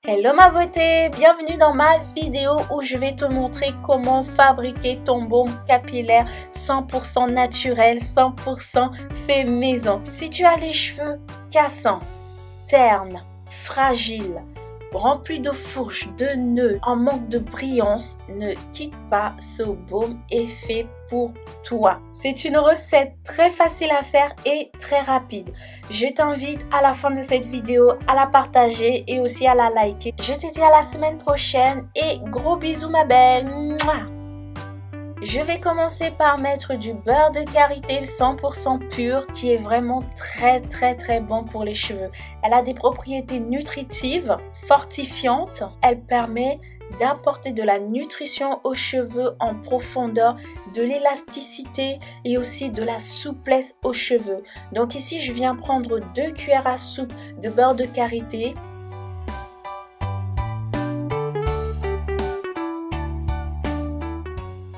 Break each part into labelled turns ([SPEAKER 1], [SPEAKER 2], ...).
[SPEAKER 1] Hello ma beauté, bienvenue dans ma vidéo où je vais te montrer comment fabriquer ton baume capillaire 100% naturel, 100% fait maison. Si tu as les cheveux cassants, ternes, fragiles, remplis de fourches, de nœuds, en manque de brillance, ne quitte pas, ce baume est fait pour toi. C'est une recette très facile à faire et très rapide. Je t'invite à la fin de cette vidéo à la partager et aussi à la liker. Je te dis à la semaine prochaine et gros bisous ma belle. Mouah. Je vais commencer par mettre du beurre de karité 100% pur qui est vraiment très bon pour les cheveux. Elle a des propriétés nutritives, fortifiantes. Elle permet d'apporter de la nutrition aux cheveux en profondeur, de l'élasticité et aussi de la souplesse aux cheveux. Donc ici, je viens prendre 2 cuillères à soupe de beurre de karité.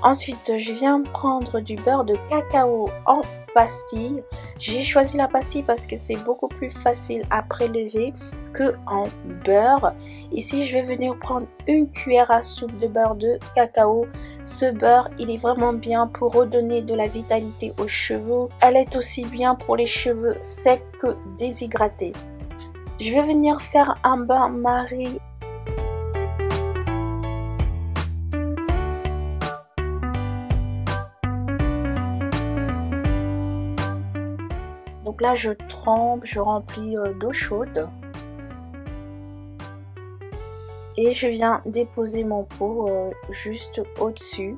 [SPEAKER 1] Ensuite, je viens prendre du beurre de cacao en pastille. J'ai choisi la pastille parce que c'est beaucoup plus facile à prélever que en beurre. Ici, je vais venir prendre 1 cuillère à soupe de beurre de cacao. Ce beurre, il est vraiment bien pour redonner de la vitalité aux cheveux. Elle est aussi bien pour les cheveux secs que déshydratés. Je vais venir faire un bain-marie. Donc là, je trempe, je remplis d'eau chaude. Et je viens déposer mon pot juste au-dessus.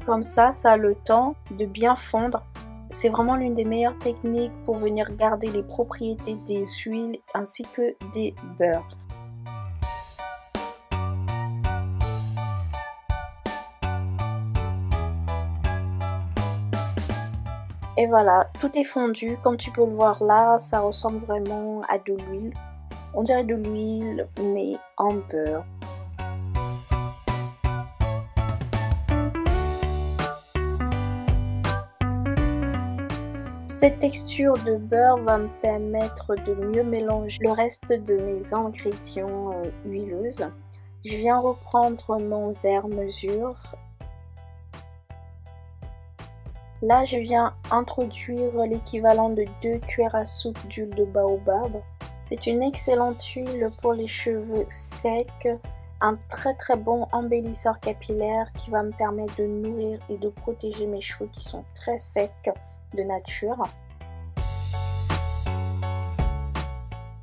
[SPEAKER 1] Comme ça a le temps de bien fondre. C'est vraiment l'une des meilleures techniques pour venir garder les propriétés des huiles ainsi que des beurres. Et voilà, tout est fondu. Comme tu peux le voir là, ça ressemble vraiment à de l'huile. On dirait de l'huile, mais en beurre. Cette texture de beurre va me permettre de mieux mélanger le reste de mes ingrédients huileuses. Je viens reprendre mon verre mesure. Là, je viens introduire l'équivalent de 2 cuillères à soupe d'huile de baobab. C'est une excellente huile pour les cheveux secs, un très bon embellisseur capillaire qui va me permettre de nourrir et de protéger mes cheveux qui sont très secs de nature.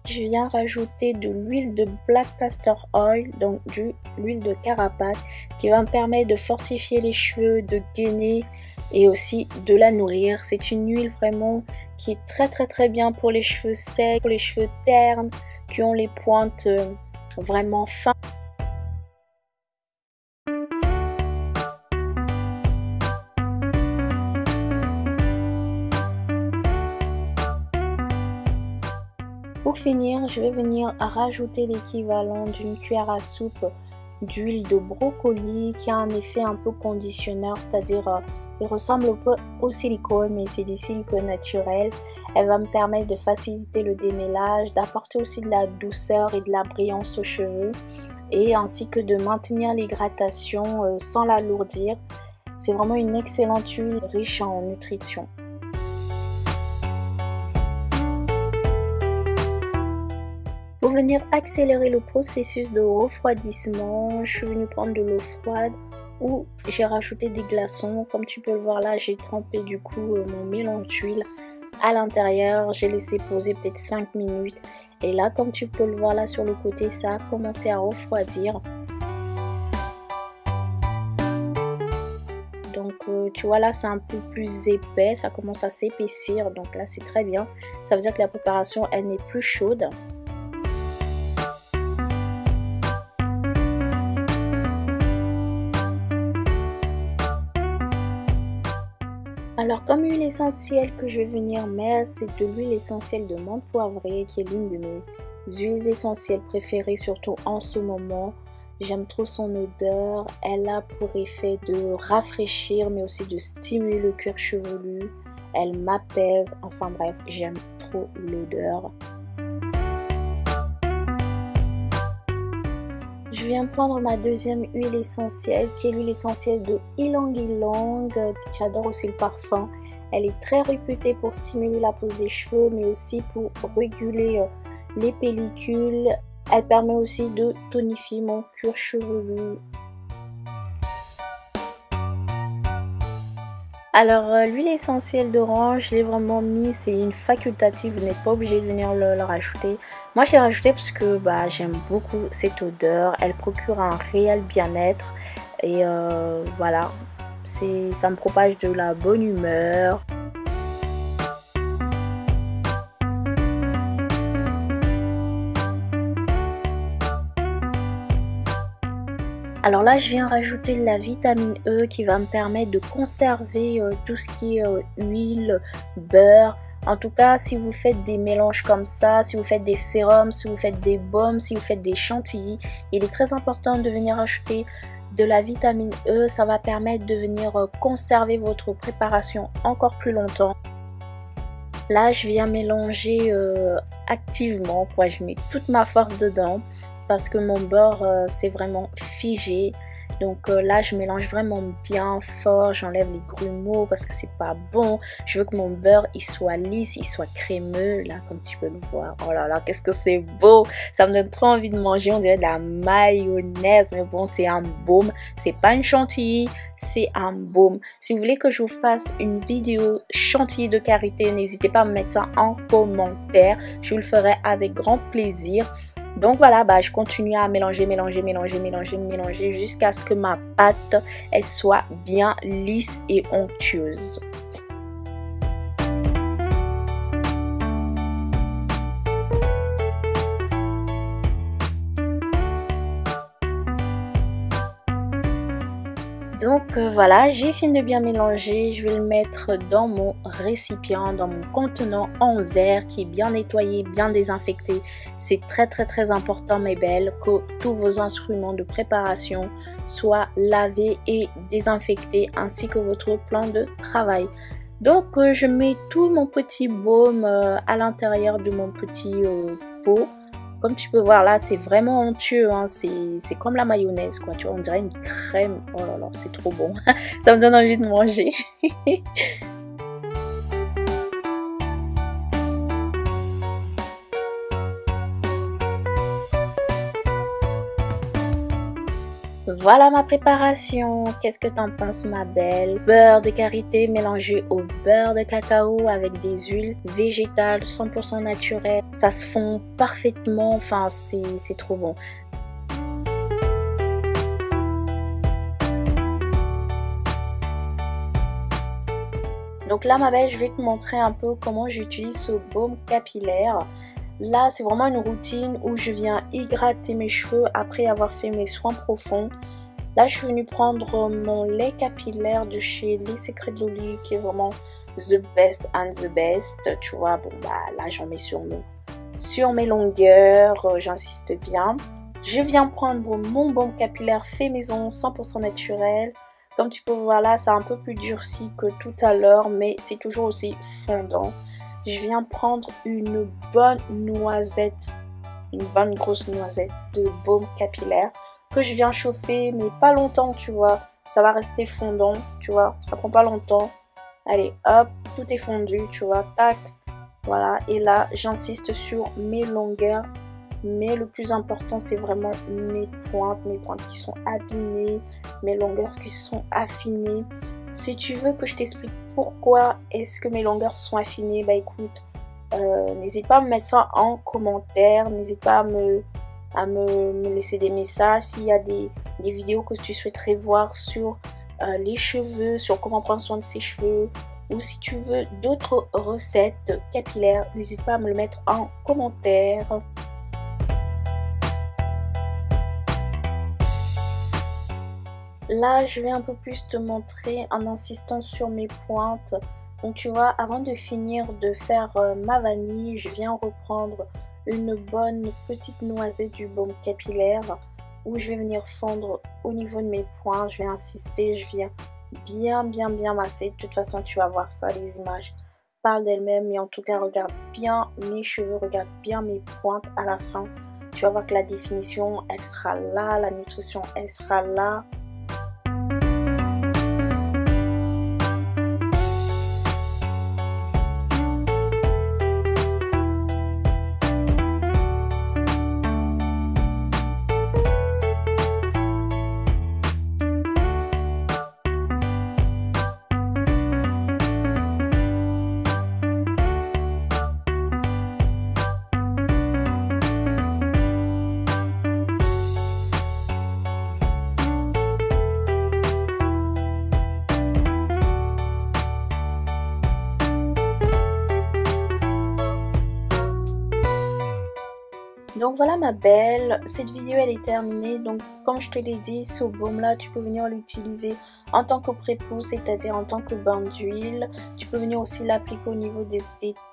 [SPEAKER 1] Je viens rajouter de l'huile de black castor oil, donc de l'huile de carapace, qui va me permettre de fortifier les cheveux, de gainer et aussi de la nourrir. C'est une huile vraiment qui est très bien pour les cheveux secs, pour les cheveux ternes, qui ont les pointes vraiment fines. Pour finir, je vais venir rajouter l'équivalent d'une cuillère à soupe d'huile de brocoli qui a un effet un peu conditionneur, c'est-à-dire il ressemble un peu au silicone, mais c'est du silicone naturel. Elle va me permettre de faciliter le démêlage, d'apporter aussi de la douceur et de la brillance aux cheveux, et ainsi que de maintenir l'hydratation sans l'alourdir. C'est vraiment une excellente huile riche en nutrition. Pour venir accélérer le processus de refroidissement, je suis venue prendre de l'eau froide où j'ai rajouté des glaçons. Comme tu peux le voir là, j'ai trempé du coup mon mélange d'huile à l'intérieur. J'ai laissé poser peut-être 5 minutes. Et là, comme tu peux le voir là sur le côté, ça a commencé à refroidir. Donc tu vois là, c'est un peu plus épais, ça commence à s'épaissir. Donc là, c'est très bien. Ça veut dire que la préparation, elle n'est plus chaude. Alors comme huile essentielle que je vais venir mettre, c'est de l'huile essentielle de menthe poivrée qui est l'une de mes huiles essentielles préférées, surtout en ce moment. J'aime trop son odeur, elle a pour effet de rafraîchir mais aussi de stimuler le cuir chevelu. Elle m'apaise, enfin bref, j'aime trop l'odeur. Je viens prendre ma deuxième huile essentielle qui est l'huile essentielle de Ylang Ylang. J'adore aussi le parfum. Elle est très réputée pour stimuler la pose des cheveux mais aussi pour réguler les pellicules. Elle permet aussi de tonifier mon cuir chevelu. Alors l'huile essentielle d'orange, je l'ai vraiment mis, c'est une facultative, vous n'êtes pas obligé de venir le rajouter. Moi j'ai rajouté parce que j'aime beaucoup cette odeur, elle procure un réel bien-être et voilà, ça me propage de la bonne humeur. Alors là, je viens rajouter de la vitamine E qui va me permettre de conserver tout ce qui est huile, beurre. En tout cas, si vous faites des mélanges comme ça, si vous faites des sérums, si vous faites des baumes, si vous faites des chantilly, il est très important de venir ajouter de la vitamine E. Ça va permettre de venir conserver votre préparation encore plus longtemps. Là, je viens mélanger activement, je mets toute ma force dedans. Parce que mon beurre c'est vraiment figé, donc là je mélange vraiment bien fort, j'enlève les grumeaux parce que c'est pas bon. Je veux que mon beurre il soit lisse, il soit crémeux, là comme tu peux le voir. Oh là là, qu'est-ce que c'est beau, ça me donne trop envie de manger. On dirait de la mayonnaise, mais bon, c'est un baume, c'est pas une chantilly, c'est un baume. Si vous voulez que je vous fasse une vidéo chantilly de karité, n'hésitez pas à me mettre ça en commentaire, je vous le ferai avec grand plaisir. Donc voilà, je continue à mélanger jusqu'à ce que ma pâte elle soit bien lisse et onctueuse. Donc voilà, j'ai fini de bien mélanger, je vais le mettre dans mon récipient, dans mon contenant en verre qui est bien nettoyé, bien désinfecté. C'est très important mes belles que tous vos instruments de préparation soient lavés et désinfectés ainsi que votre plan de travail. Donc je mets tout mon petit baume à l'intérieur de mon petit pot. Comme tu peux voir là, c'est vraiment onctueux, hein. C'est comme la mayonnaise quoi, tu vois, on dirait une crème. Oh là là, c'est trop bon. Ça me donne envie de manger. Voilà ma préparation, qu'est-ce que t'en penses ma belle? Beurre de karité mélangé au beurre de cacao avec des huiles végétales 100% naturelles. Ça se fond parfaitement, enfin c'est trop bon. Donc là ma belle, je vais te montrer un peu comment j'utilise ce baume capillaire. Là, c'est vraiment une routine où je viens hydrater mes cheveux après avoir fait mes soins profonds. Là, je suis venue prendre mon lait capillaire de chez Les Secrets de Loli, qui est vraiment the best and the best. Tu vois, bon, là, j'en mets sur mes longueurs, j'insiste bien. Je viens prendre mon baume capillaire fait maison, 100% naturel. Comme tu peux voir là, c'est un peu plus durci que tout à l'heure, mais c'est toujours aussi fondant. Je viens prendre une bonne noisette, une bonne grosse noisette de baume capillaire que je viens chauffer, mais pas longtemps, tu vois. Ça va rester fondant, tu vois, ça prend pas longtemps. Allez, hop, tout est fondu, tu vois, tac. Voilà, et là, j'insiste sur mes longueurs, mais le plus important, c'est vraiment mes pointes qui sont abîmées, mes longueurs qui sont affinées. Si tu veux que je t'explique pourquoi est-ce que mes longueurs se sont affinées, écoute, n'hésite pas à me mettre ça en commentaire, n'hésite pas à me laisser des messages s'il y a des vidéos que tu souhaiterais voir sur les cheveux, sur comment prendre soin de ses cheveux, ou si tu veux d'autres recettes capillaires, n'hésite pas à me le mettre en commentaire. Là, je vais un peu plus te montrer en insistant sur mes pointes. Donc tu vois, avant de finir de faire ma vanille, je viens reprendre une bonne petite noisette du baume capillaire où je vais venir fondre au niveau de mes pointes. Je vais insister, je viens bien masser. De toute façon, tu vas voir ça, les images parlent d'elles-mêmes. Mais en tout cas, regarde bien mes cheveux, regarde bien mes pointes à la fin. tu vas voir que la définition elle sera là, la nutrition elle sera là. Donc voilà ma belle, cette vidéo elle est terminée. Donc comme je te l'ai dit, ce baume là tu peux venir l'utiliser en tant que pré-pousse, c'est-à-dire en tant que bain d'huile. Tu peux venir aussi l'appliquer au niveau des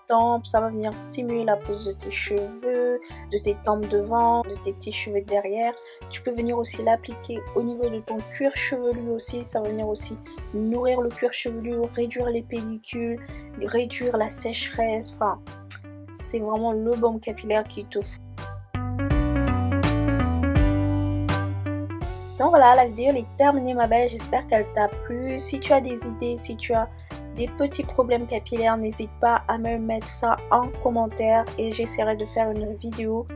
[SPEAKER 1] tempes, ça va venir stimuler la pose de tes cheveux, de tes tempes devant, de tes petits cheveux derrière. Tu peux venir aussi l'appliquer au niveau de ton cuir chevelu aussi, ça va venir aussi nourrir le cuir chevelu, réduire les pellicules, réduire la sécheresse. Enfin, c'est vraiment le baume capillaire qu'il te faut. Donc voilà, la vidéo elle est terminée ma belle, j'espère qu'elle t'a plu. Si tu as des idées, si tu as des petits problèmes capillaires, n'hésite pas à me mettre ça en commentaire et j'essaierai de faire une vidéo